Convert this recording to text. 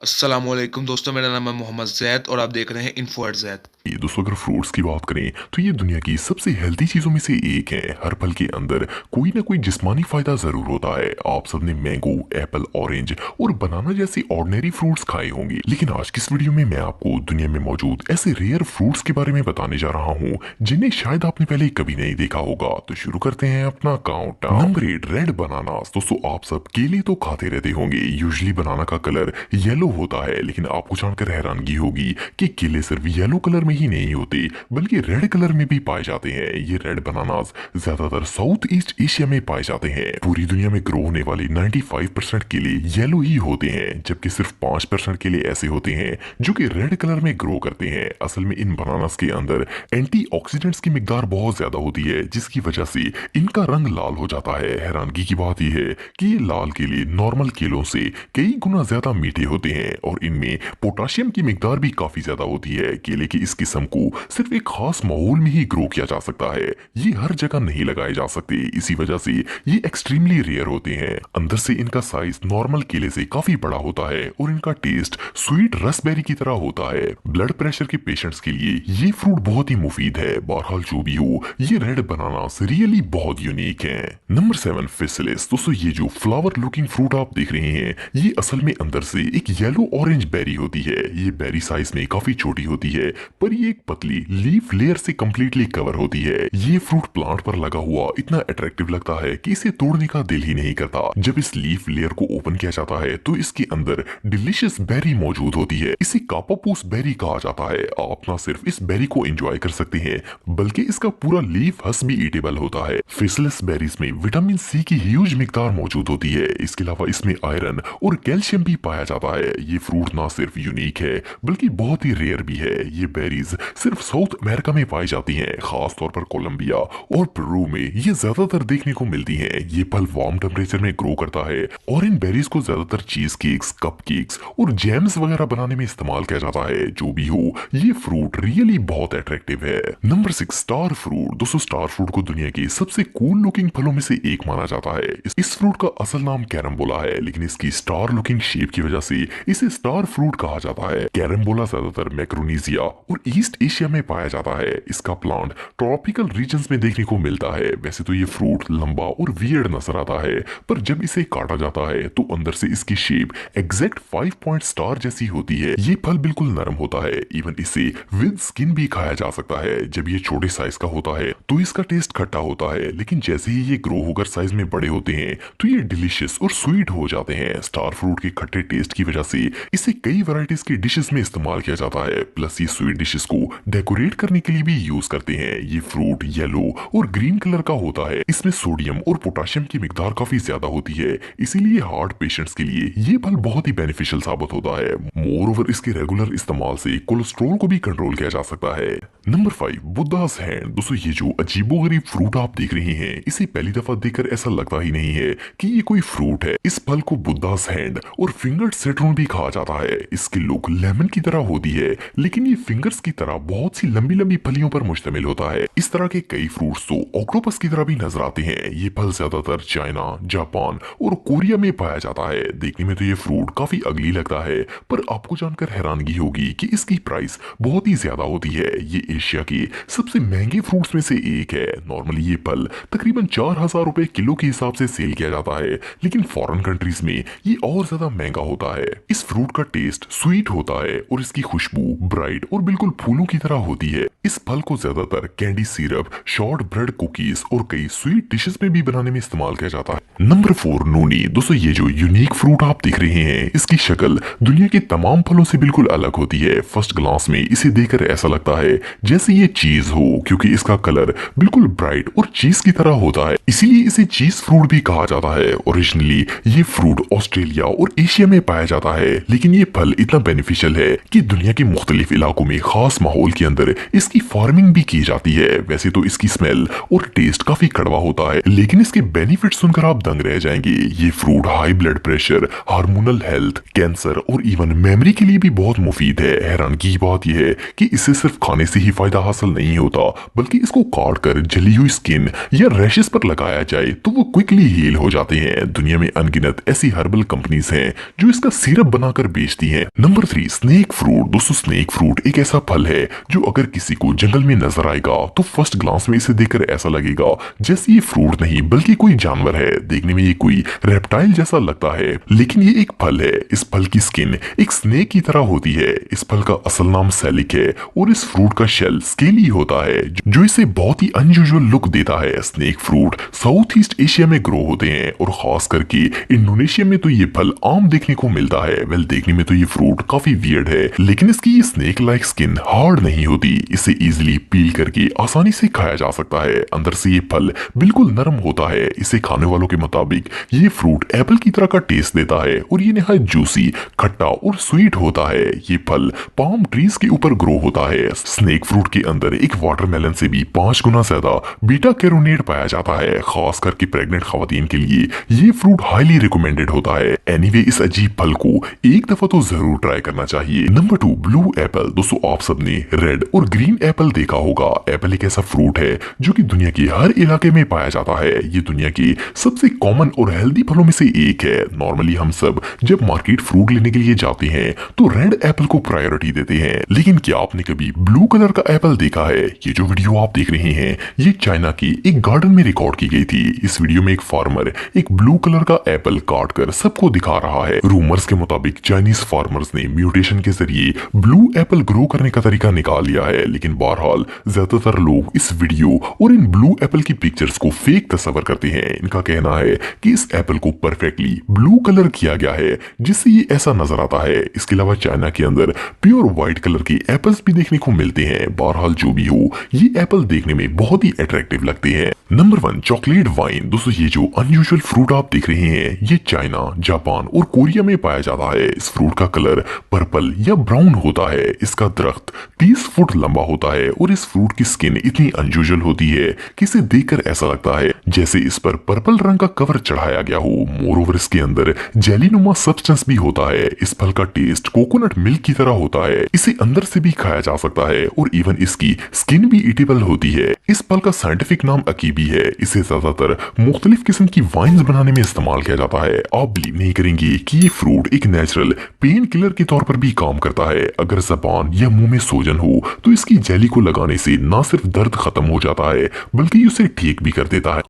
अस्सलामुअलैकुम दोस्तों, मेरा नाम है मोहम्मद जैद और आप देख रहे हैं इन्फो एट जैद। दोस्तों, अगर फ्रूट्स की बात करें तो ये दुनिया की सबसे हेल्दी चीजों में से एक है। हर फल के अंदर कोई ना कोई जिस्मानी फायदा जरूर होता है। आप सबने मैंगो, एप्पल, ऑरेंज और बनाना जैसे ऑर्डिनरी फ्रूट्स खाए होंगे, लेकिन आज की इस वीडियो में मैं आपको दुनिया में मौजूद ऐसे रेयर फ्रूट्स के बारे में बताने जा रहा हूँ जिन्हें शायद आपने पहले कभी नहीं देखा होगा। तो शुरू करते हैं अपना काउंटडाउन। Number 8, red bananas. दोस्तों, आप सब केले तो खाते रहते होंगे। यूजुअली बनाना का कलर येलो होता है, लेकिन आपको जानकर हैरानगी होगी कि केले सिर्फ येलो कलर में ही नहीं होते बल्कि रेड कलर में भी पाए जाते हैं। ये रेड बनानास ज्यादातर साउथ ईस्ट एशिया में पाए जाते हैं। पूरी दुनिया में ग्रो होने वाले 95% केले येलो ही होते हैं, जबकि सिर्फ 5% केले ऐसे होते हैं जो कि रेड कलर में ग्रो करते हैं। असल में इन बनानास के अंदर एंटीऑक्सीडेंट्स की मिकदार बहुत ज्यादा होती है, जिसकी वजह से इनका रंग लाल हो जाता है। हैरानगी की बात यह है कि ये लाल केले नॉर्मल केलों से कई गुना ज्यादा मीठे होते हैं और इनमें पोटाशियम की मिकदार भी काफी ज्यादा होती है। केले की इस किस्म को सिर्फ एक खास माहौल में ही ग्रो किया जा सकता है। ये हर जगह नहीं लगाए जा सकते, इसी वजह से ये एक्सट्रीमली रेयर होते हैं। अंदर से इनका साइज नॉर्मल केले से काफी बड़ा होता है और इनका टेस्ट स्वीट रसबेरी की तरह होता है। ब्लड प्रेशर के पेशेंट्स के लिए ये फ्रूट बहुत ही मुफीद है। बहरहाल जो भी हो, ये रेड बनाना रियली बहुत यूनिक है। नंबर 7, फिसलिस। दोस्तों, ये जो फ्लावर लुकिंग फ्रूट आप देख रहे हैं, ये असल में अंदर से एक येलो ऑरेंज बेरी होती है। ये बेरी साइज में काफी छोटी होती है, पर ये एक पतली लीफ लेयर से कंप्लीटली कवर होती है। ये फ्रूट प्लांट पर लगा हुआ इतना अट्रैक्टिव लगता है कि इसे तोड़ने का दिल ही नहीं करता। जब इस लीफ लेयर को ओपन किया जाता है तो इसके अंदर डिलीशियस बेरी मौजूद होती है। इसे कापापूस बेरी कहा जाता है। आप ना सिर्फ इस बेरी को एंजॉय कर सकते हैं बल्कि इसका पूरा लीफ हस भी ईटेबल होता है। फिसलेस बेरीज में विटामिन सी की ह्यूज मिकदार मौजूद होती है। इसके अलावा इसमें आयरन और कैल्शियम भी पाया जाता है। ये फ्रूट ना सिर्फ यूनिक है बल्कि बहुत ही रेयर भी है। ये बेरीज सिर्फ साउथ अमेरिका में पाई जाती हैं, खास तौर पर कोलंबिया और पेरू में ये ज्यादातर देखने को मिलती हैं। ये फल वार्म टेम्परेचर में ग्रो करता है और इन बेरीज को ज्यादातर चीज केक्स, कप केक्स और जैम्स वगैरह बनाने में इस्तेमाल किया जाता है। जो भी हो, ये फ्रूट रियली बहुत अट्रैक्टिव है। Number 6, star fruit. दोस्तों, स्टार फ्रूट को दुनिया के सबसे कूल लुकिंग फलों में से एक माना जाता है। इस फ्रूट का असल नाम कैरम्बोला है, लेकिन इसकी स्टार लुकिंग शेप की वजह से इसे स्टार फ्रूट कहा जाता है। कैरम्बोला ज्यादातर मैक्रोनेशिया और ईस्ट एशिया में पाया जाता है। इसका प्लांट ट्रॉपिकल रीजन्स में देखने को मिलता है। वैसे तो ये फ्रूट लंबा और वियर्ड नजर आता है, पर जब इसे काटा जाता है तो अंदर से इसकी शेप एग्जैक्ट 5 पॉइंट स्टार जैसी होती है। ये फल बिल्कुल नरम होता है। इवन इसे विद स्किन भी खाया जा सकता है। जब ये छोटे साइज का होता है तो इसका टेस्ट खट्टा होता है, लेकिन जैसे ही ये ग्रो होकर साइज में बड़े होते हैं तो ये डिलीशियस और स्वीट हो जाते हैं। स्टार फ्रूट के खट्टे टेस्ट की वजह से इसे कई वैरायटीज की डिशेस में इस्तेमाल किया जाता है। प्लस ये स्वीट डिशेस को डेकोरेट करने के लिए भी यूज करते हैं। ये फ्रूट येलो और ग्रीन कलर का होता है। इसमें सोडियम और पोटाशियम की मिकदार काफी ज्यादा होती है, इसीलिए हार्ट पेशेंट्स के लिए ये फल बहुत ही बेनिफिशियल साबित होता है। मोर ओवर इसके रेगुलर इस्तेमाल से कोलेस्ट्रॉल को भी कंट्रोल किया जा सकता है। Number 5, Buddhas hand. दोस्तों, ये जो अजीबोगरीब फ्रूट आप देख रहे हैं, इसे पहली दफा देखकर ऐसा लगता ही नहीं है कि ये कोई फ्रूट है। इस फल को बुद्धास हैंड और फिंगर्ड सिट्रन भी कहा जाता है। इसकी लुक लेमन की तरह होती है, लेकिन ये फिंगर्स की तरह बहुत सी लंबी लंबी फलियों पर मुश्तमिल होता है। इस तरह के कई फ्रूट्स तो ऑक्टोपस की तरह भी नजर आते हैं। ये फल ज्यादातर चाइना, जापान और कोरिया में पाया जाता है। देखने में तो ये फ्रूट काफी अगली लगता है, पर आपको जानकर हैरानगी होगी कि इसकी प्राइस बहुत ही ज्यादा होती है। ये एशिया के सबसे महंगे फ्रूट्स में से एक है। नॉर्मली ये फल तकरीबन 4000 रुपए किलो के हिसाब से सेल किया जाता है, लेकिन फॉरेन कंट्रीज में ये और ज्यादा महंगा होता है। इस फ्रूट का टेस्ट स्वीट होता है और इसकी खुशबू ब्राइट और बिल्कुल फूलों की तरह होती है। इस फल को ज्यादातर candy syrup, short bread cookies और कई स्वीट डिशेस में भी बनाने में इस्तेमाल किया जाता है। नंबर 4, नूनी। दोस्तों, ये जो यूनिक फ्रूट आप देख रहे हैं, इसकी शक्ल दुनिया के तमाम फलों से बिल्कुल अलग होती है। फर्स्ट ग्लास में इसे देखकर ऐसा लगता है जैसे ये चीज हो, क्योंकि इसका कलर बिल्कुल ब्राइट और चीज की तरह होता है, इसीलिए इसे चीज फ्रूट भी कहा जाता है। ओरिजिनली ये फ्रूट ऑस्ट्रेलिया और एशिया में पाया जाता है, लेकिन ये फल इतना बेनिफिशियल है कि दुनिया के मुख्तलिफ इलाकों में खास माहौल के अंदर इसकी फार्मिंग भी की जाती है। वैसे तो इसकी स्मेल और टेस्ट काफी कड़वा होता है, लेकिन इसके बेनिफिट सुनकर आप दंग रह जाएंगे। ये fruit high blood pressure, hormonal health, cancer और इवन मेमोरी के लिए भी बहुत मुफीद है। हैरानगी की बात यह है कि इसे सिर्फ खाने से ही फायदा हासिल नहीं होता, बल्कि इसको काट कर जली हुई स्किन या रैशेस पर लगाया जाए तो वो क्विकली हील हो जाते हैं। दुनिया में अनगिनत ऐसी हर्बल कंपनीज हैं जो इसका सिरप बनाकर बेचती हैं। Number 3, snake fruit. दोस्तों स्नेक फ्रूट एक ऐसा फल है जो अगर किसी को जंगल में नजर आएगा तो फर्स्ट ग्लांस में इसे देखकर ऐसा लगेगा जैसे ये फ्रूट नहीं बल्कि कोई जानवर है। देखने में ये कोई रेप्टाइल जैसा लगता है, लेकिन ये एक फल है। इस फल की स्किन एक स्नेक की तरह होती है। इस फल का असल नाम सैलिक है और इस फ्रूट का शेल स्केली होता है जो इसे बहुत ही अनयूजुअल लुक देता है। Snake fruit south east Asia में ग्रो होते हैं और खास करके इंडोनेशिया में तो ये फल आम देखने को मिलता है। वेल देखने में तो ये फ्रूट काफी वियर्ड है, लेकिन इसकी ये स्नेक लाइक स्किन हार्ड नहीं होती। इसे इजीली पील करके आसानी से खाया जा सकता है। अंदर से ये फल बिल्कुल नरम होता है। इसे खाने वालों के मुताबिक ये फ्रूट एप्पल की तरह का टेस्ट देता है और ये निहायत जूसी, खट्टा और स्वीट होता है। ये फल पाम ट्रीज के ऊपर ग्रो होता है। स्नेक फ्रूट के अंदर एक वाटरमेलन से भी 5 गुना ज्यादा बीटा कैरोटीन पाया जाता है। खास करके प्रेग्नेंट खवातीन के लिए ये फ्रूट हाईली रिकमेंडेड होता है। एनीवे इस अजीब फल को एक दफा तो जरूर ट्राई करना चाहिए। Number 2, blue Apple. दोस्तों आप सबने रेड और ग्रीन एप्पल देखा होगा। एप्पल एक ऐसा फ्रूट है जो कि दुनिया के हर इलाके में पाया जाता है। ये दुनिया के सबसे कॉमन और हेल्दी फलों में से एक है। नॉर्मली हम सब जब मार्केट फ्रूट लेने के लिए जाते हैं तो रेड एप्पल को प्रायोरिटी देते हैं, लेकिन क्या आपने कभी ब्लू कलर का एप्पल देखा है? ये जो वीडियो आप देख रहे हैं ये चाइना की एक गार्डन में रिकॉर्ड की गई थी। इस वीडियो में एक फार्मर एक ब्लू कलर का एप्पल काट कर सबको दिखा रहा है। रूमर्स के मुताबिक चाइनीज फार्मर्स ने म्यूटेशन के जरिए ब्लू एप्पल ग्रो करने का तरीका निकाल लिया है, लेकिन बहरहाल ज्यादातर लोग इस वीडियो और इन ब्लू एप्पल की पिक्चर्स को फेक तस्वर करते हैं। इनका कहना है कि इस एप्पल को परफेक्टली ब्लू कलर किया गया है जिससे ये ऐसा नजर आता है। इसके अलावा चाइना के अंदर प्योर व्हाइट कलर के एप्पल्स भी देखने को मिलते हैं। बहरहाल जो भी हो ये एप्पल देखने में बहुत ही अट्रैक्टिव लगते हैं। Number 1, chocolate wine. दोस्तों ये जो अनयूजुअल फ्रूट आप देख रहे हैं ये चाइना, जापान और कोरिया में पाया जाता है। इस फ्रूट का कलर पर्पल या ब्राउन होता है। इसका दरख्त 30 फुट लंबा होता है और इस फ्रूट की स्किन इतनी अनयूजुअल होती है कि इसे देखकर ऐसा लगता है जैसे इस पर पर्पल रंग का कवर चढ़ाया गया हो। मोरओवर इसके अंदर जेलीनुमा सब्सटेंस भी होता है। इस फल का टेस्ट कोकोनट मिल्क की तरह होता है। इसे अंदर से भी खाया जा सकता है और इवन इसकी स्किन भी ईटेबल होती है। इस फल का साइंटिफिक नाम अकीबी है। इसे ज्यादातर मुख्तलिफ किस्म की वाइन्स बनाने में इस्तेमाल किया जाता है। आप बिलीव नहीं करेंगे कि ये फ्रूट एक नेचुरल पेन किलर के तौर पर भी काम करता है। अगर जबान या मुंह में सूजन हो तो इसकी जेली को लगाने से न सिर्फ दर्द खत्म हो जाता है बल्कि उसे ठीक भी कर देता है।